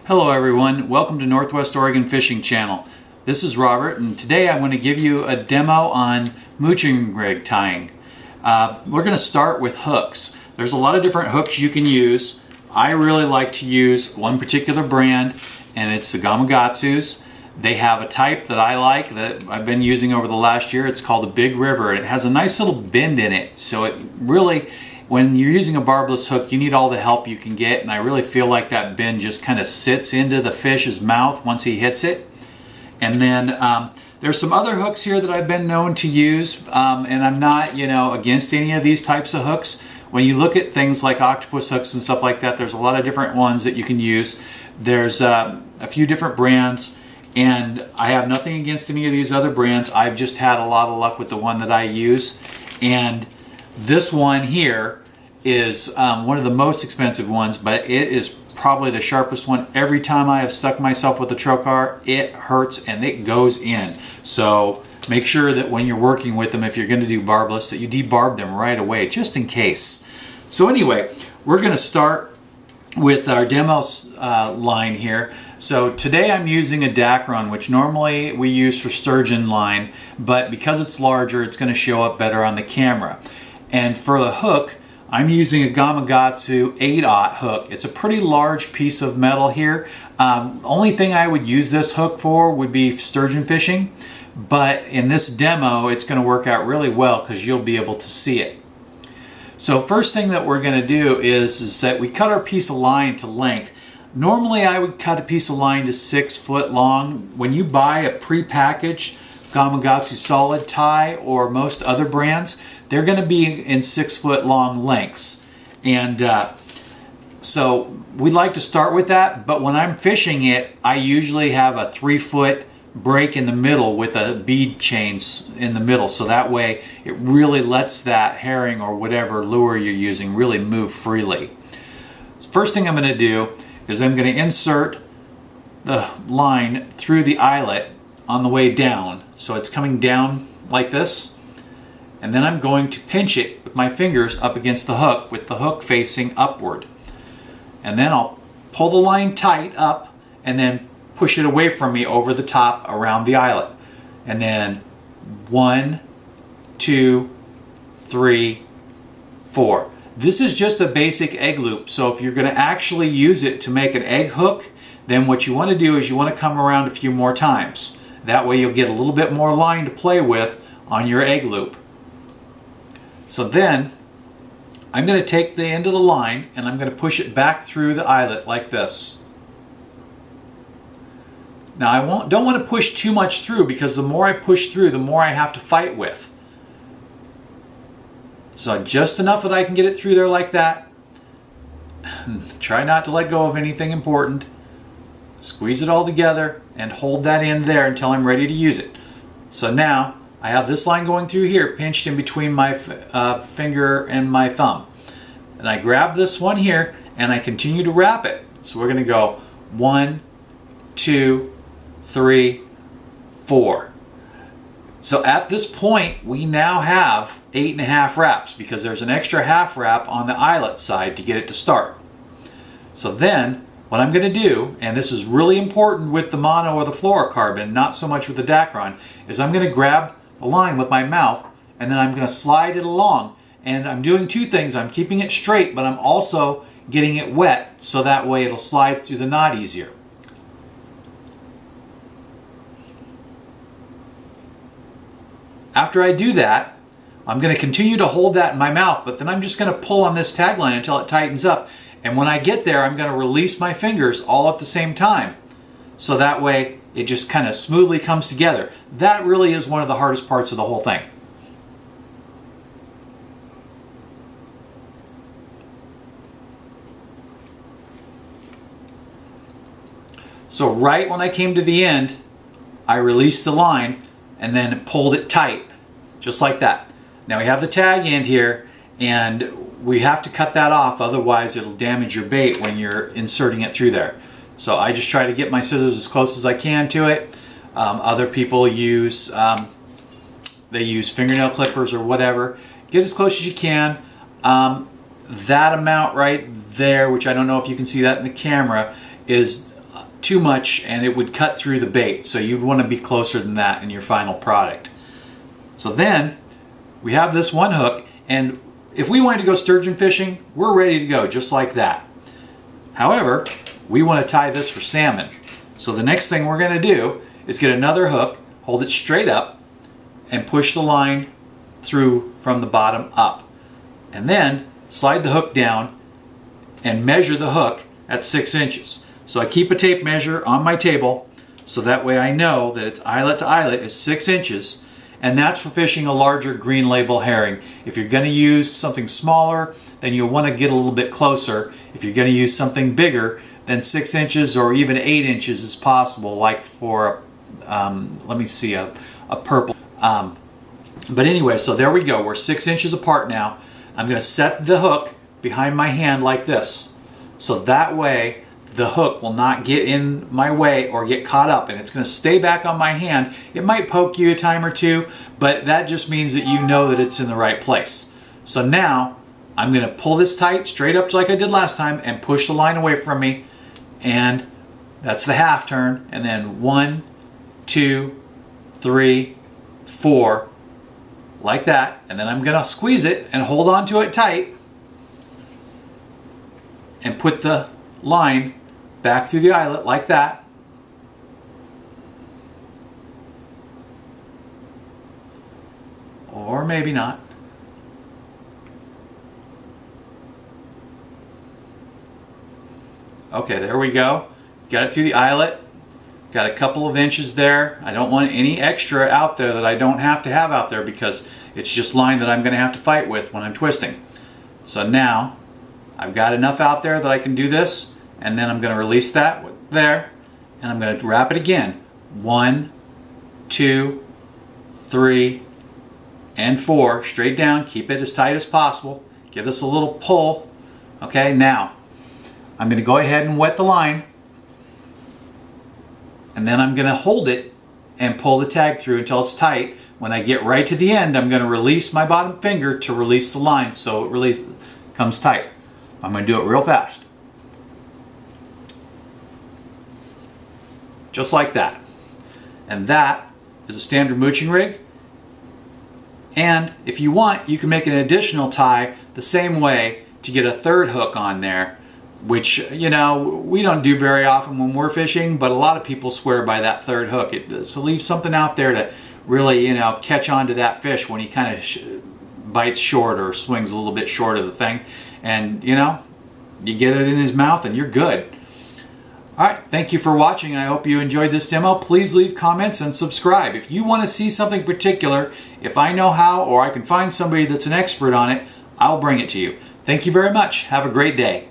Hello everyone, welcome to Northwest Oregon Fishing Channel. This is Robert, and today I'm going to give you a demo on mooching rig tying. We're going to start with hooks. There's a lot of different hooks you can use. I really like to use one particular brand, and it's the Gamakatsu's. They have a type that I like that I've been using over the last year. It's called a Big River. It has a nice little bend in it, so it really, when you're using a barbless hook, you need all the help you can get, and I really feel like that bend just kind of sits into the fish's mouth once he hits it. And then there's some other hooks here that I've been known to use, and I'm not, against any of these types of hooks. When you look at things like octopus hooks and stuff like that, there's a lot of different ones that you can use. There's a few different brands, and I have nothing against any of these other brands. I've just had a lot of luck with the one that I use, and this one here is one of the most expensive ones, but it is probably the sharpest one. Every time I have stuck myself with a trocar, it hurts and it goes in. So make sure that when you're working with them, if you're going to do barbless, that you debarb them right away, just in case. So anyway, we're going to start with our demo line here. So today I'm using a Dacron, which normally we use for sturgeon line, but because it's larger, it's going to show up better on the camera. And for the hook, I'm using a Gamakatsu 8/0 hook. It's a pretty large piece of metal here. Only thing I would use this hook for would be sturgeon fishing, but in this demo, it's going to work out really well because you'll be able to see it. So first thing that we're going to do is that we cut our piece of line to length. Normally I would cut a piece of line to 6 foot long. When you buy a pre-packaged Gamakatsu solid tie or most other brands, they're going to be in 6 foot long lengths. And so we like to start with that, but when I'm fishing it, I usually have a 3 foot break in the middle with a bead chains in the middle, so that way it really lets that herring or whatever lure you're using really move freely. First thing I'm going to do is I'm going to insert the line through the eyelet on the way down, so it's coming down like this, and then I'm going to pinch it with my fingers up against the hook with the hook facing upward, and then I'll pull the line tight up and then push it away from me over the top around the eyelet, and then 1, 2, 3, 4. This is just a basic egg loop, so if you're going to actually use it to make an egg hook, then what you want to do is you want to come around a few more times. That way you'll get a little bit more line to play with on your egg loop. So then I'm going to take the end of the line and I'm going to push it back through the eyelet like this. Now I don't want to push too much through, because the more I push through, the more I have to fight with. So just enough that I can get it through there like that. Try not to let go of anything important. Squeeze it all together and hold that end there until I'm ready to use it. So now I have this line going through here, pinched in between my finger and my thumb. And I grab this one here and I continue to wrap it. So we're going to go 1, 2, 3, 4. So at this point we now have 8.5 wraps, because there's an extra half wrap on the eyelet side to get it to start. So then what I'm going to do, and this is really important with the mono or the fluorocarbon, not so much with the Dacron, is I'm going to grab the line with my mouth and then I'm going to slide it along. And I'm doing two things. I'm keeping it straight, but I'm also getting it wet so that way it'll slide through the knot easier. After I do that, I'm going to continue to hold that in my mouth, but then I'm just going to pull on this tagline until it tightens up. And when I get there, I'm going to release my fingers all at the same time. So that way it just kind of smoothly comes together. That really is one of the hardest parts of the whole thing. So right when I came to the end, I released the line and then pulled it tight, just like that. Now we have the tag end here, and we have to cut that off, otherwise it'll damage your bait when you're inserting it through there. So I just try to get my scissors as close as I can to it. Other people use fingernail clippers or whatever. Get as close as you can. That amount right there, which I don't know if you can see that in the camera, is too much and it would cut through the bait. So you'd want to be closer than that in your final product. So then we have this one hook, and if we wanted to go sturgeon fishing, we're ready to go just like that. However, we want to tie this for salmon. So the next thing we're going to do is get another hook, hold it straight up, and push the line through from the bottom up. And then slide the hook down and measure the hook at 6 inches. So I keep a tape measure on my table so that way I know that it's eyelet to eyelet is 6 inches, and that's for fishing a larger green label herring. If you're going to use something smaller, then you'll want to get a little bit closer. If you're going to use something bigger, then 6 inches or even 8 inches is possible, like for let me see, a purple. But anyway, so there we go. We're 6 inches apart now. I'm going to set the hook behind my hand like this. So that way the hook will not get in my way or get caught up, and it's going to stay back on my hand. It might poke you a time or two, but that just means that you know that it's in the right place. So now I'm going to pull this tight straight up like I did last time and push the line away from me, and that's the half turn, and then 1, 2, 3, 4, like that, and then I'm going to squeeze it and hold on to it tight and put the line back through the eyelet like that. Or maybe not. Okay, there we go. Got it through the eyelet. Got a couple of inches there. I don't want any extra out there that I don't have to have out there, because it's just line that I'm going to have to fight with when I'm twisting. So now I've got enough out there that I can do this, and then I'm going to release that there, and I'm going to wrap it again. 1, 2, 3, and 4. Straight down. Keep it as tight as possible. Give this a little pull. Okay, now I'm going to go ahead and wet the line, and then I'm going to hold it and pull the tag through until it's tight. When I get right to the end, I'm going to release my bottom finger to release the line so it comes tight. I'm going to do it real fast. Just like that. And that is a standard mooching rig. And if you want, you can make an additional tie the same way to get a third hook on there, which, you know, we don't do very often when we're fishing, but a lot of people swear by that third hook. So leave something out there to really, you know, catch on to that fish when he kind of bites short or swings a little bit short of the thing. And, you know, you get it in his mouth and you're good. All right, thank you for watching, and I hope you enjoyed this demo. Please leave comments and subscribe. If you want to see something particular, if I know how or I can find somebody that's an expert on it, I'll bring it to you. Thank you very much. Have a great day.